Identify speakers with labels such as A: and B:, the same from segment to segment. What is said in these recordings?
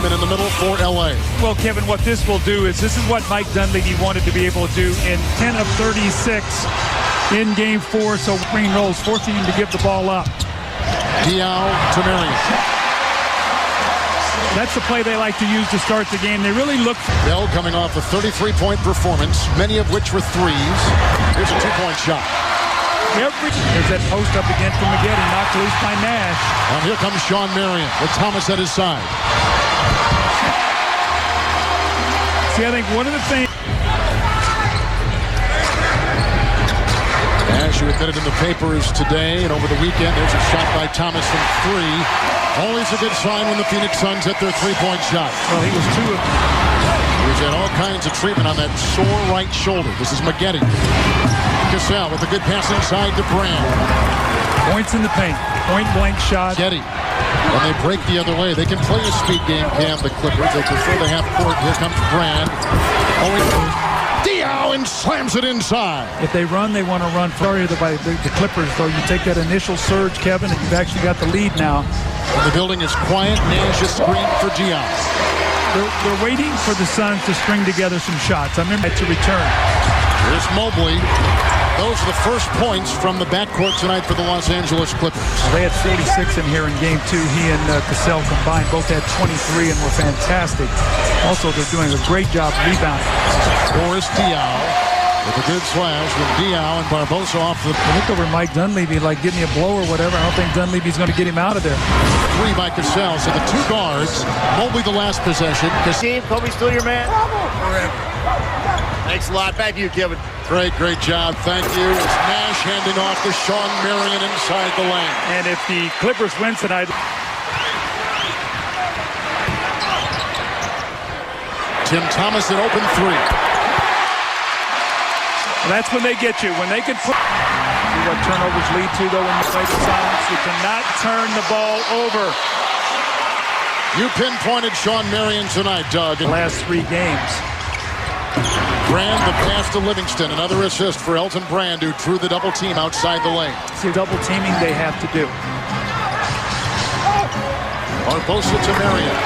A: been in the middle for L.A.
B: Well, Kevin, what this will do is this is what Mike Dunleavy wanted to be able to do in 10 of 36 in Game 4. So Green rolls, forcing him to give the ball up.
A: Diao to Marion.
B: That's the play they like to use to start the game. They really look.
A: Bell coming off a 33-point performance, many of which were threes. Here's a two-point shot.
B: There's that post up again from Maggette, knocked loose by Nash.
A: And here comes Shawn Marion with Thomas at his side.
B: See, I think one of the things.
A: Nash, who admitted in the papers today and over the weekend, there's a shot by Thomas from three. Always a good sign when the Phoenix Suns hit their three-point shot.
B: Well, he was two of them.
A: He's had all kinds of treatment on that sore right shoulder. This is Maggette. Cassell with a good pass inside to Brand.
B: Points in the paint. Point-blank shot.
A: Getty. When they break the other way, they can play a speed game, Cam, the Clippers. They prefer the half court. Here comes Brand. Diao and slams it inside.
B: If they run, they want to run. Sorry, the Clippers, though. You take that initial surge, Kevin, and you've actually got the lead now.
A: When the building is quiet, Nash is screened for Diao.
B: They're waiting for the Suns to string together some shots. I remember to return.
A: Here's Mobley. Those are the first points from the backcourt tonight for the Los Angeles Clippers.
B: They had 46 in here in Game 2. He and Cassell combined both had 23 and were fantastic. Also, they're doing a great job rebounding.
A: Boris Diao with a good slash with Diao and Barbosa off the...
B: I look over Mike Dunleavy like getting a blow or whatever. I don't think Dunleavy's going to get him out of there.
A: Three by Cassell. So the two guards. Mobley the last possession.
C: Team, Kobe still your man?
A: Forever.
C: Thanks a lot. Back to you, Kevin.
A: Great job. Thank you. It's Nash handing off to Shawn Marion inside the lane.
B: And if the Clippers win tonight...
A: Tim Thomas an open three.
B: That's when they get you. When they can put... See what turnovers lead to, though, when you play the Suns. You cannot turn the ball over.
A: You pinpointed Shawn Marion tonight, Doug.
B: The last 3 games.
A: Brand the pass to Livingston. Another assist for Elton Brand, who drew the double team outside the lane.
B: See, double teaming they have to do.
A: Barbosa to Marion.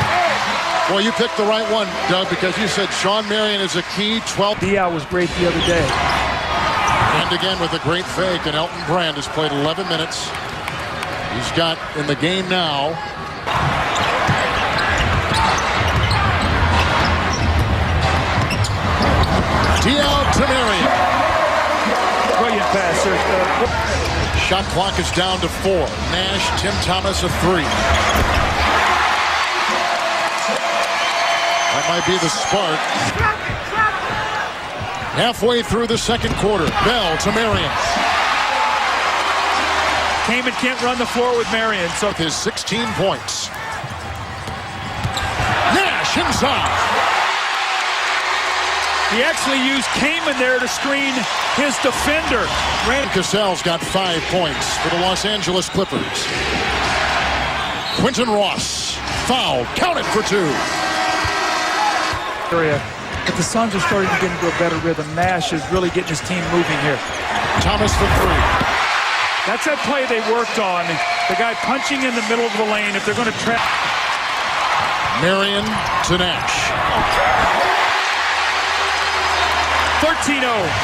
A: Well, you picked the right one, Doug, because you said Shawn Marion is a key 12.
B: Diao was great the other day.
A: And again with a great fake, and Elton Brand has played 11 minutes. He's got in the game now. Diao to Marion.
B: Brilliant pass.
A: Shot clock is down to 4. Nash, Tim Thomas, a 3. That might be the spark. Halfway through the second quarter. Bell to Marion.
B: Kaman can't run the floor with Marion. So
A: with his 16 points. Nash inside.
B: He actually used Kaman there to screen his defender.
A: Cassell's got 5 points for the Los Angeles Clippers. Quentin Ross. Foul. Count it for 2.
B: But the Suns are starting to get into a better rhythm. Nash is really getting his team moving here.
A: Thomas for 3.
B: That's that play they worked on. The guy punching in the middle of the lane. If they're going to trap.
A: Marion to Nash.
B: 13-0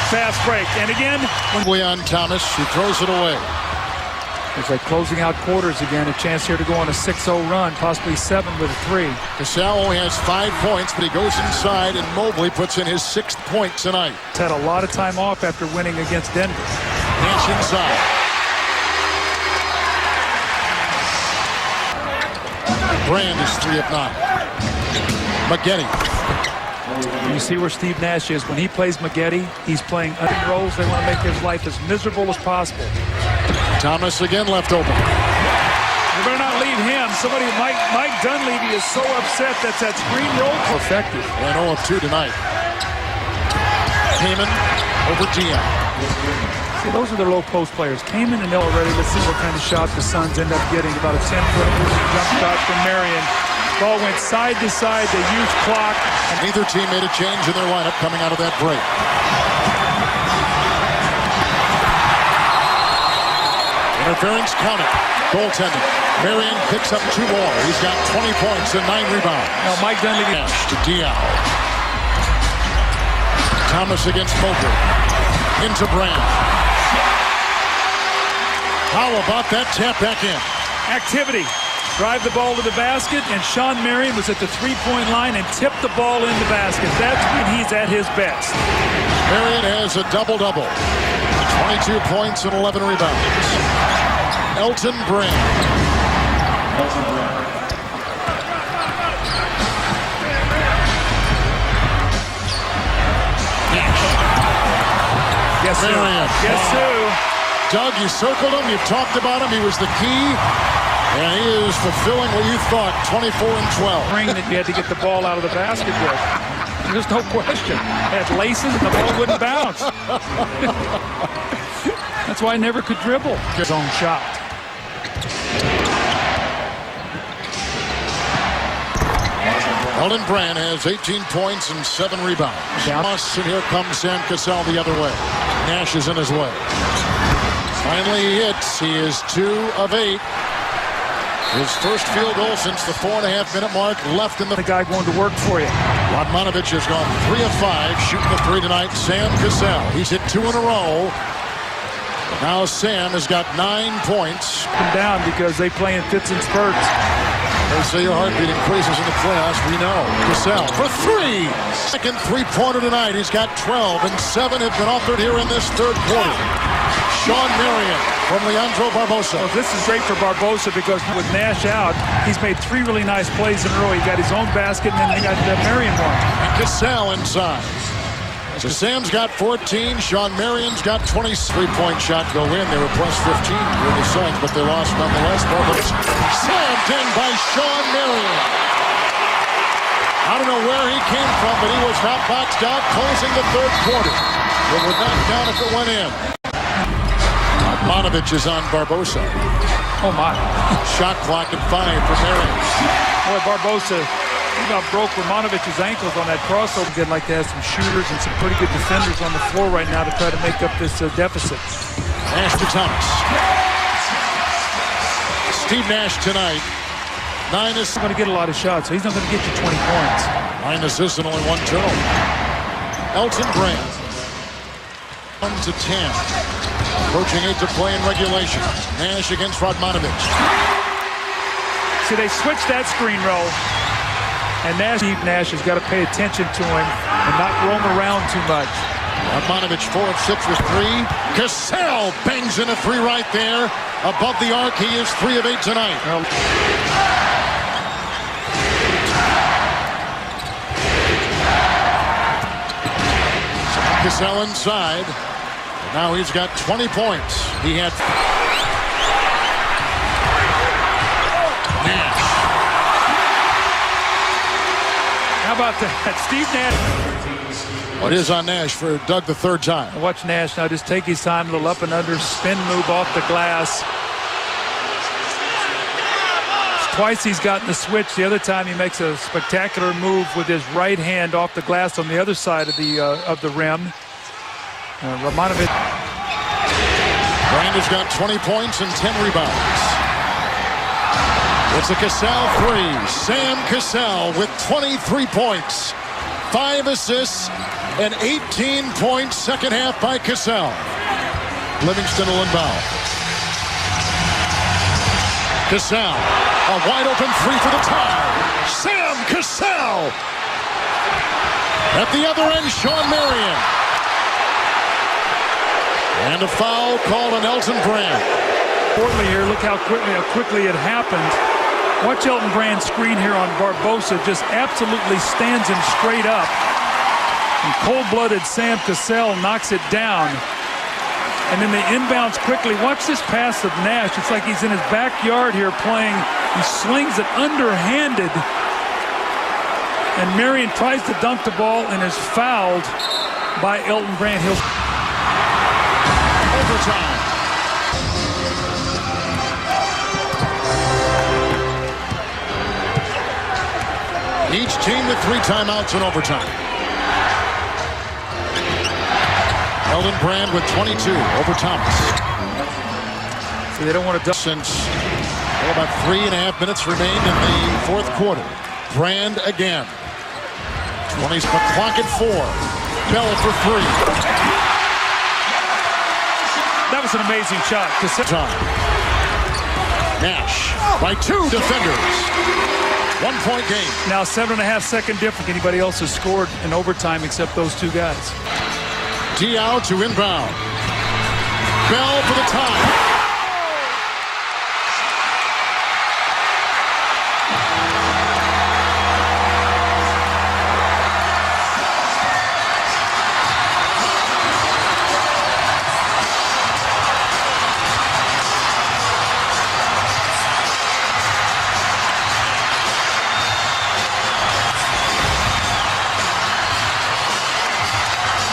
B: fast break. And again,
A: on Thomas, who throws it away.
B: It's like closing out quarters again. A chance here to go on a 6-0 run, possibly 7 with a 3.
A: Cassell only has 5 points, but he goes inside, and Mobley puts in his 6th point tonight.
B: He's had a lot of time off after winning against Denver.
A: Nash inside. Brand is 3 of 9. Maggette.
B: You see where Steve Nash is. When he plays Maggette, he's playing under roles. They want to make his life as miserable as possible.
A: Thomas again left open.
B: You better not leave him. Somebody, Mike Dunleavy is so upset that screen roll effective.
A: And 0 of 2 tonight. Kaman over Diao.
B: See, those are the low post players. Kaman and already. Let's see what kind of shot the Suns end up getting. About a 10-foot jump shot from Marion. Ball went side to side. They used clock.
A: And neither team made a change in their lineup coming out of that break. Interference counted. Goaltending. Marion picks up 2 more. He's got 20 points and 9 rebounds.
B: Now Mike Dunleavy.
A: Nash to Diao. Thomas against Moker. Into Brand. How about that tap back in?
B: Activity. Drive the ball to the basket, and Shawn Marion was at the three-point line and tipped the ball in the basket. That's when he's at his best.
A: Marion has a double-double. 22 points and 11 rebounds. Elton Brand. Nash.
B: Yes, sir.
A: Marion.
B: Yes, sir.
A: Doug, you circled him. You've talked about him. He was the key. And he is fulfilling what you thought, 24 and 12.
B: Ring that you had to get the ball out of the basket with. There's no question. It had laces and the ball wouldn't bounce. That's why I never could dribble. His own shot.
A: Elton Brand has 18 points and 7 rebounds. And here comes Sam Cassell the other way. Nash is in his way. Finally he hits. He is 2 of 8. His first field goal since the 4.5-minute mark left in the
B: guy going to work for you.
A: Radmanovich has gone 3 of 5, shooting the 3 tonight. Sam Cassell. He's hit 2 in a row. Now Sam has got 9 points.
B: Up and down because they play in fits and spurts.
A: They say your heartbeat increases in the playoffs. We know. Cassell for 3. Second three-pointer tonight. He's got 12, and 7 have been offered here in this third quarter. Shawn Marion from Leandro Barbosa.
B: Well, this is great for Barbosa because with Nash out, he's made 3 really nice plays in a row. He got his own basket, and then he got Marion one.
A: And Cassell inside. So Sam's got 14. Shawn Marion's got 20. 3-point shot go in. They were plus 15 with the Suns, but they lost nonetheless. Slammed in by Shawn Marion. I don't know where he came from, but he was not boxed out, closing the third quarter. It would not count if it went in. Radmanovich is on Barbosa.
B: Oh, my.
A: Shot clock at 5 for Marion.
B: Boy, Barbosa about broke Radmanovich's ankles on that crossover. They'd like to have some shooters and some pretty good defenders on the floor right now to try to make up this deficit.
A: Nash to Thomas. Steve Nash tonight. 9 assists.
B: He's going to get a lot of shots, so he's not going to get you 20 points.
A: 9 assists and only 1 turnover. Elton Brand. 1 to 10. Approaching 8 to play in regulation. Nash against Radmanovich.
B: See, they switched that screen roll. And Nash has got to pay attention to him and not roam around too much.
A: Radmanovich 4 of 6 with 3. Cassell bangs in a 3 right there. Above the arc, he is 3 of 8 tonight.
B: Well,
A: Cassell inside. Now he's got 20 points. He had Nash.
B: how about that? Steve Nash.
A: What is on Nash for Doug the 3rd time?
B: Watch Nash now just take his time, a little up and under, spin move off the glass. Twice he's gotten the switch. The other time he makes a spectacular move with his right hand off the glass on the other side of the rim. Radmanovich.
A: Brand has got 20 points and 10 rebounds. It's a Cassell 3. Sam Cassell with 23 points, 5 assists, and 18 points second half by Cassell. Livingston will inbound. Cassell, a wide open 3 for the tie. Sam Cassell. At the other end, Shawn Marion. And a foul called on Elton Brand.
B: Importantly here, look how quickly it happened. Watch Elton Brand screen here on Barbosa. Just absolutely stands him straight up. And cold-blooded Sam Cassell knocks it down. And then they inbounds quickly. Watch this pass of Nash. It's like he's in his backyard here playing. He slings it underhanded. And Marion tries to dunk the ball and is fouled by Elton Brand.
A: Overtime. Each team with 3 timeouts in overtime. Elton Brand with 22 over Thomas.
B: So they don't want to
A: since Well, about 3.5 minutes remained in the fourth quarter. Brand again. 20's the clock at 4. Bell for 3.
B: That was an amazing shot.
A: Time. Nash by 2 defenders. 1-point game.
B: Now 7.5 second difference. Anybody else has scored in overtime except those two guys.
A: Diao to inbound. Bell for the tie.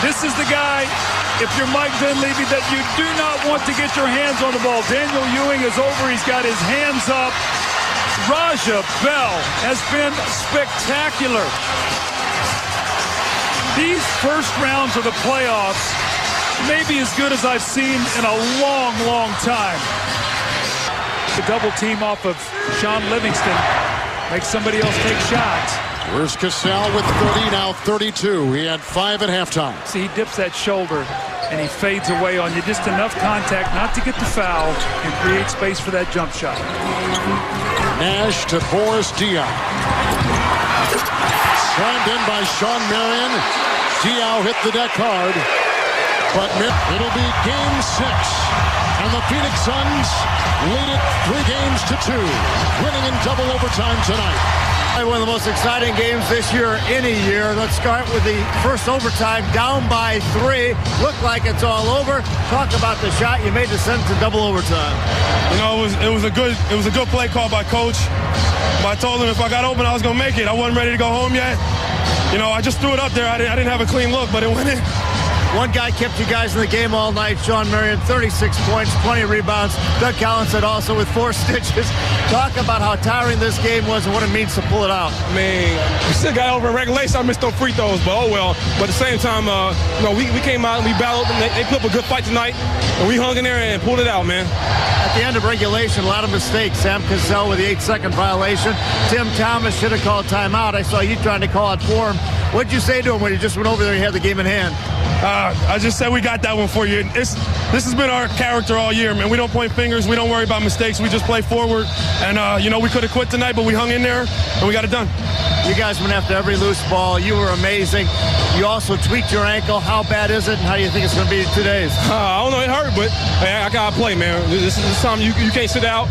B: This is the guy, if you're Mike Dunleavy, that you do not want to get your hands on the ball. Daniel Ewing is over. He's got his hands up. Raja Bell has been spectacular. These first rounds of the playoffs may be as good as I've seen in a long, long time. The double team off of Sean Livingston makes somebody else take shots.
A: Where's Cassell with 30, now 32. He had 5 at halftime.
B: See, he dips that shoulder and he fades away on you. Just enough contact not to get the foul and create space for that jump shot.
A: Nash to Boris Diaw. Slammed in by Shawn Marion. Diaw hit the deck hard. But it'll be game 6. And the Phoenix Suns lead it 3 games to 2. Winning in double overtime tonight.
C: One of the most exciting games this year, any year. Let's start with the first overtime, down by 3. Looked like it's all over. Talk about the shot you made to send it to double overtime.
D: You know, it was a good play call by coach. But I told him if I got open, I was gonna make it. I wasn't ready to go home yet. You know, I just threw it up there. I didn't have a clean look, but it went in.
C: One guy kept you guys in the game all night, Shawn Marion, 36 points, 20 rebounds. Doug Collins said also with 4 stitches. Talk about how tiring this game was and what it means to pull it out.
D: I mean, we still got over in regulation. I missed those free throws, but oh well. But at the same time, you know, we came out and we battled, and they put up a good fight tonight, and we hung in there and pulled it out, man.
C: At the end of regulation, a lot of mistakes. Sam Cassell with the 8-second violation. Tim Thomas should have called timeout. I saw you trying to call it for him. What'd you say to him when he just went over there and had the game in hand?
D: I just said we got that one for you. This has been our character all year, man. We don't point fingers. We don't worry about mistakes. We just play forward. And, you know, we could have quit tonight, but we hung in there, and we got it done.
C: You guys went after every loose ball. You were amazing. You also tweaked your ankle. How bad is it, and how do you think it's going to be in 2 days?
D: I don't know. It hurt, but hey, I got to play, man. This is time you can't sit out.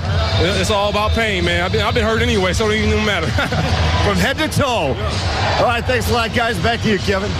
D: It's all about pain, man. I've been hurt anyway, so it doesn't even matter.
C: From head to toe. All right, thanks a lot, guys. Back to you, Kevin.